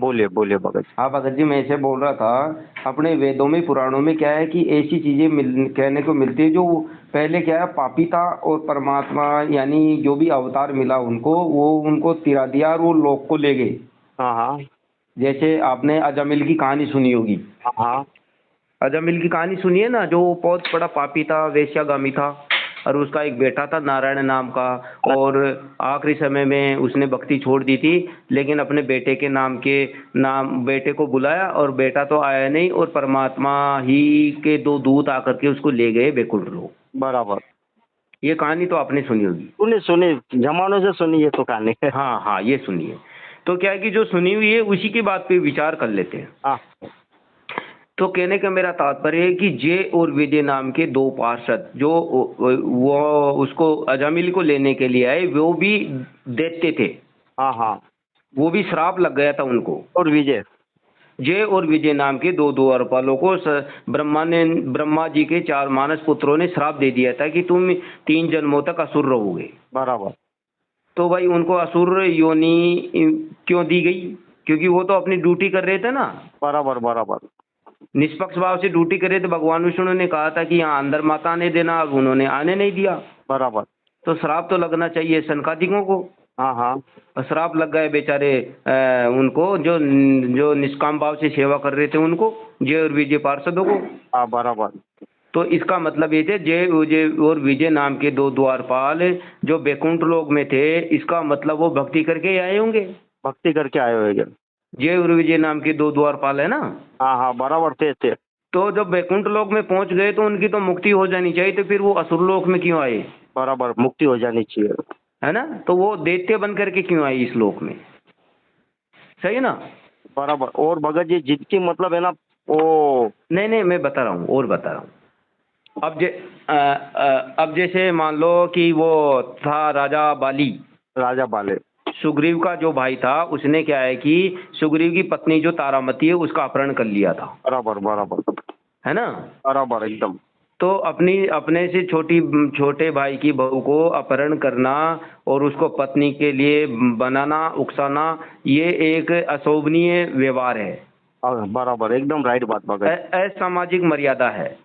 बोलिए बोलिए भगत जी। हाँ भगत जी, मैं ऐसे बोल रहा था, अपने वेदों में पुराणों में क्या है कि ऐसी चीजें कहने को मिलती है जो पहले क्या है, पापी था और परमात्मा यानी जो भी अवतार मिला उनको, वो उनको तिरा दिया और वो लोक को ले गए। हाँ हाँ जैसे आपने अजामिल की कहानी सुनी होगी। हाँ हाँ अजामिल की कहानी सुनिए ना, जो बहुत बड़ा पापी था, वेश्यागामी था, और उसका एक बेटा था नारायण नाम का। और आखिरी समय में उसने भक्ति छोड़ दी थी, लेकिन अपने बेटे के नाम बेटे को बुलाया और बेटा तो आया नहीं, और परमात्मा ही के दो दूत आकर के उसको ले गए बैकुंठ लोक। बराबर। ये कहानी तो आपने सुनी होगी। सुनी सुनी, जमानों से सुनी ये तो कहानी है। हाँ हाँ, ये सुनिए। तो क्या है कि जो सुनी हुई है उसी की बात पे विचार कर लेते हैं। हाँ तो कहने का मेरा तात्पर्य है कि जे और विजय नाम के दो पार्षद जो वो उसको अजामिल को लेने के लिए आए, वो भी दैत्य थे। हाँ हाँ। वो भी श्राप लग गया था उनको। और विजय। जय और विजय नाम के दो द्वारपालों को ब्रह्मा जी के चार मानस पुत्रों ने श्राप दे दिया था कि तुम 3 जन्मों तक असुर रहोगे। बराबर तो भाई उनको असुर योनि क्यों दी गई? क्योंकि वो तो अपनी ड्यूटी कर रहे थे ना, बराबर बराबर निष्पक्ष भाव से ड्यूटी करे। तो भगवान विष्णु ने कहा था कि यहाँ अंदर मत आने देना, अब उन्होंने आने नहीं दिया। बराबर। तो श्राप तो लगना चाहिए सनकादिकों को। हाँ हाँ। और श्राप लग गए बेचारे उनको, जो जो निष्काम भाव से सेवा कर रहे थे उनको, जय और विजय पार्षदों को। हाँ बराबर। तो इसका मतलब ये थे, जय और विजय नाम के दो द्वारपाल जो बैकुंठ लोक में थे, इसका मतलब वो भक्ति करके आए होंगे। भक्ति करके आए हुए हैं। जय और विजय नाम के दो द्वारपाल है ना। हाँ हाँ बराबर थे। तो जब बैकुंठ लोक में पहुंच गए तो उनकी तो मुक्ति हो जानी चाहिए, तो फिर वो असुर लोक में क्यों आए? बराबर, मुक्ति हो जानी चाहिए। है ना। तो वो दैत्य बन करके क्यों आए इस लोक में? सही है ना। बराबर। और भगत जी जिनकी मतलब है ना वो। नहीं नहीं, मैं बता रहा हूँ और बता रहा हूँ। अब जैसे मान लो कि वो था राजा बाली। राजा बाले। सुग्रीव का जो भाई था, उसने क्या है कि सुग्रीव की पत्नी जो तारामती है उसका अपहरण कर लिया था। बराबर बराबर। है ना। बराबर एकदम। तो अपने से छोटे भाई की बहू को अपहरण करना और उसको पत्नी के लिए बनाना, उकसाना, ये एक अशोभनीय व्यवहार है। बराबर एकदम राइट बात भगत। असामाजिक मर्यादा है।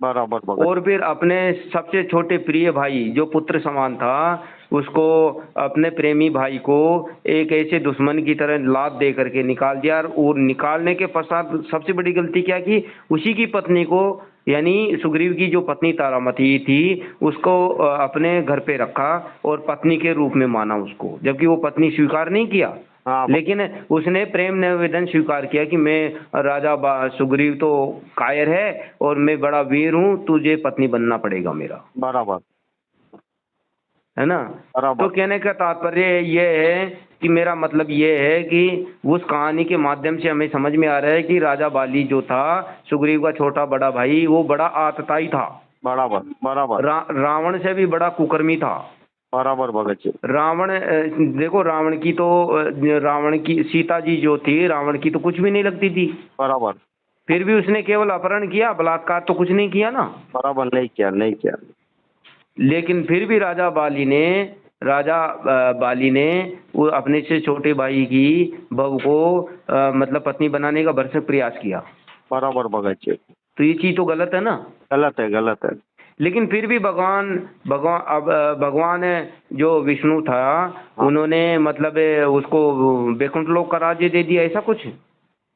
बराबर भगत। और फिर अपने सबसे छोटे प्रिय भाई जो पुत्र समान था, उसको, अपने प्रेमी भाई को एक ऐसे दुश्मन की तरह लात दे करके निकाल दिया। और निकालने के पश्चात सबसे बड़ी गलती क्या की, उसी की पत्नी को, यानी सुग्रीव की जो पत्नी तारामती थी, उसको अपने घर पे रखा और पत्नी के रूप में माना उसको, जबकि वो पत्नी स्वीकार नहीं किया। हाँ लेकिन उसने प्रेम निवेदन स्वीकार किया कि मैं सुग्रीव तो कायर है और मैं बड़ा वीर हूँ, तुझे पत्नी बनना पड़ेगा मेरा। बराबर। है ना। बराबर। तो कहने का तात्पर्य ये है कि मेरा मतलब ये है कि उस कहानी के माध्यम से हमें समझ में आ रहा है कि राजा बाली जो था, सुग्रीव का छोटा बड़ा भाई, वो बड़ा आतताई था। बराबर बराबर। रावण से भी बड़ा कुकर्मी था। बराबर भगत जी। रावण, देखो रावण की सीता जी जो थी, रावण की तो कुछ भी नहीं लगती थी। बराबर। फिर भी उसने केवल अपहरण किया, बलात्कार तो कुछ नहीं किया ना। बराबर, नहीं किया नहीं किया। लेकिन फिर भी राजा बाली ने वो अपने से छोटे भाई की बहू को मतलब पत्नी बनाने का भरसक प्रयास किया। बराबर भगत जी। तो ये चीज तो गलत है ना। गलत है गलत है। लेकिन फिर भी भगवान जो विष्णु था, उन्होंने मतलब उसको बैकुंठ लोक का राज्य दे दिया, ऐसा कुछ।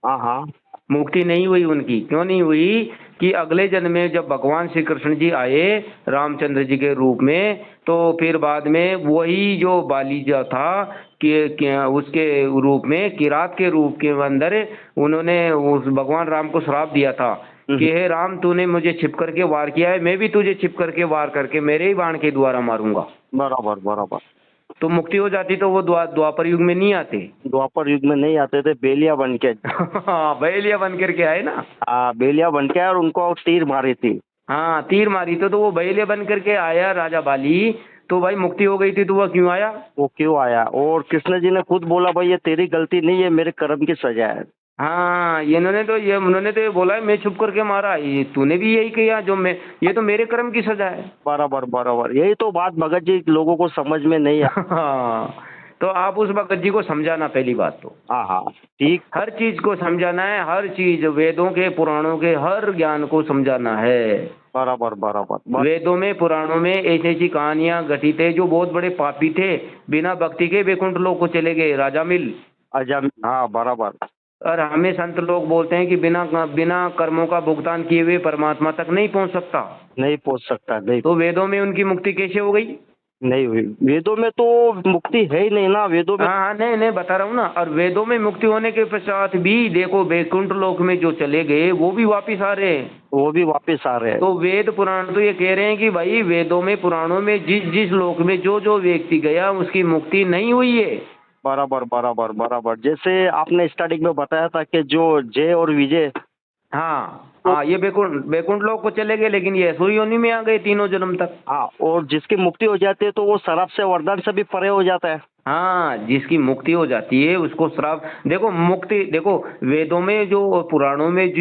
हाँ हाँ। मुक्ति नहीं हुई उनकी। क्यों नहीं हुई? कि अगले जन्म में जब भगवान श्री कृष्ण जी आए रामचंद्र जी के रूप में, तो फिर बाद में वही जो बाली जो था कि उसके रूप में, किरात के रूप के अंदर, उन्होंने उस भगवान राम को श्राप दिया था कि हे राम, तूने मुझे छिप करके वार किया है, मैं भी तुझे छिप करके वार करके मेरे ही बाण के द्वारा मारूंगा। बराबर बराबर। तो मुक्ति हो जाती तो वो द्वापर युग में नहीं आते। द्वापर युग में नहीं आते थे, बेलिया बन के। हाँ, बैलिया बन करके आए ना। हाँ, बेलिया बन के आए और उनको तीर मारी थी। हाँ, तीर मारी तो वो बैलिया बन करके आया राजा बाली। तो भाई मुक्ति हो गई थी तो वह क्यों आया? वो क्यों आया? और कृष्ण जी ने खुद बोला भाई ये तेरी गलती नहीं है, मेरे कर्म की सजा है। हाँ, उन्होंने तो ये बोला है, मैं छुप करके मारा, ये तूने भी यही किया, ये तो मेरे कर्म की सजा है। बराबर बराबर, यही तो बात भगत जी लोगों को समझ में नहीं आ। हाँ, तो आप उस भगत जी को समझाना, पहली बात तो हाँ हाँ ठीक। हर चीज को समझाना है, हर चीज, वेदों के पुराणों के हर ज्ञान को समझाना है। बराबर बराबर वेदों में पुराणों में ऐसी ऐसी कहानियां घटित है, जो बहुत बड़े पापी थे, बिना भक्ति के वैकुंठ लोक को चले गए, राजा मिल। अजम, हाँ बराबर। और हमें संत लोग बोलते हैं कि बिना बिना कर्मों का भुगतान किए हुए परमात्मा तक नहीं पहुंच सकता। नहीं पहुंच सकता, नहीं। तो वेदों में उनकी मुक्ति कैसे हो गई? नहीं हुई, वेदों में तो मुक्ति है ही नहीं ना, वेदों में। हाँ हाँ, नहीं नहीं, बता रहा हूँ ना। और वेदों में मुक्ति होने के पश्चात भी देखो, वैकुंठ लोक में जो चले गए वो भी वापिस आ रहे हैं। वो भी वापस आ रहे हैं। तो वेद पुराण तो ये कह रहे हैं कि भाई वेदों में पुराणों में जिस जिस लोक में जो जो व्यक्ति गया उसकी मुक्ति नहीं हुई है। बराबर बराबर बराबर, जैसे आपने स्टार्टिंग में बताया था कि जो जय और विजय, हाँ हाँ, ये वैकुंठ वैकुंठ लोक को चले गए, लेकिन ये असुर योनि में आ गए तीनों जन्म तक। हाँ, और जिसकी मुक्ति हो जाती है तो वो शराब से वरदान से भी परे हो जाता है। हाँ, जिसकी मुक्ति हो जाती है उसको श्राप, देखो मुक्ति, देखो वेदों में जो पुराणों में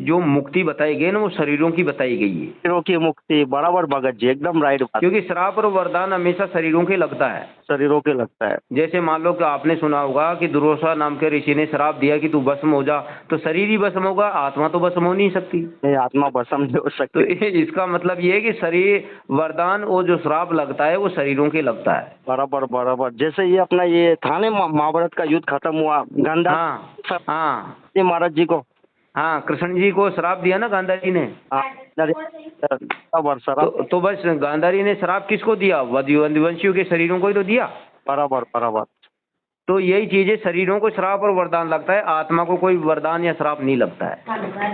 जो मुक्ति बताई गई ना, वो शरीरों की बताई गई है। शरीरों की मुक्ति, बराबर भगत जी, एकदम राइट बात। क्योंकि श्राप और वरदान हमेशा शरीरों के लगता है। शरीरों के लगता है। जैसे मान लो कि आपने सुना होगा कि दुर्वासा नाम के ऋषि ने श्राप दिया कि तू भस्म हो जा, तो शरीर ही भस्म होगा, आत्मा तो भस्म हो नहीं सकती। नहीं, आत्मा भस्म नहीं हो तो सकती। इसका मतलब ये है कि शरीर, वरदान और जो श्राप लगता है वो शरीरों के लगता है। बराबर बराबर, जैसे ये अपना ये था ना, महाभारत का युद्ध खत्म हुआ, गांधार हाँ हाँ जी महाराज जी को। हाँ, कृष्ण जी को श्राप दिया ना गांधारी जी ने। हाँ, बराबर शराब। तो बस गांधारी ने श्राप किसको दिया? वंशियों के शरीरों को ही तो दिया। बराबर बराबर। तो यही चीज है, शरीरों को श्राप और वरदान लगता है, आत्मा को कोई वरदान या श्राप नहीं लगता है।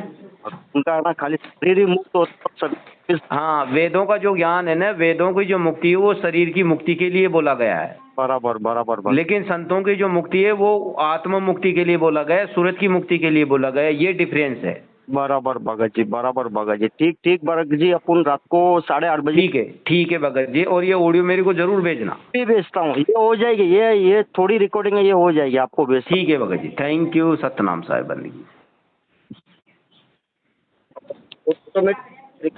उनका ना खाली शरीर ही मुक्त होता है। हाँ, वेदों का जो ज्ञान है ना, वेदों की जो मुक्ति है वो शरीर की मुक्ति के लिए बोला गया है। बराबर बराबर बराबर। लेकिन संतों की जो मुक्ति है वो आत्म मुक्ति के लिए बोला गया है, सूरत की मुक्ति के लिए बोला गया है, ये डिफरेंस है। बराबर भगत जी, बराबर भगत जी, ठीक ठीक भगत जी, अपन रात को 8:30 बजे। ठीक है भगत जी, और ये ऑडियो मेरे को जरूर भेजना। भी भेजता हूँ, ये हो जाएगी, ये थोड़ी रिकॉर्डिंग है, ये हो जाएगी, आपको भेज। ठीक है भगत जी, थैंक यू। सतनाम साहिब बंदगी। ऑटोमेटिक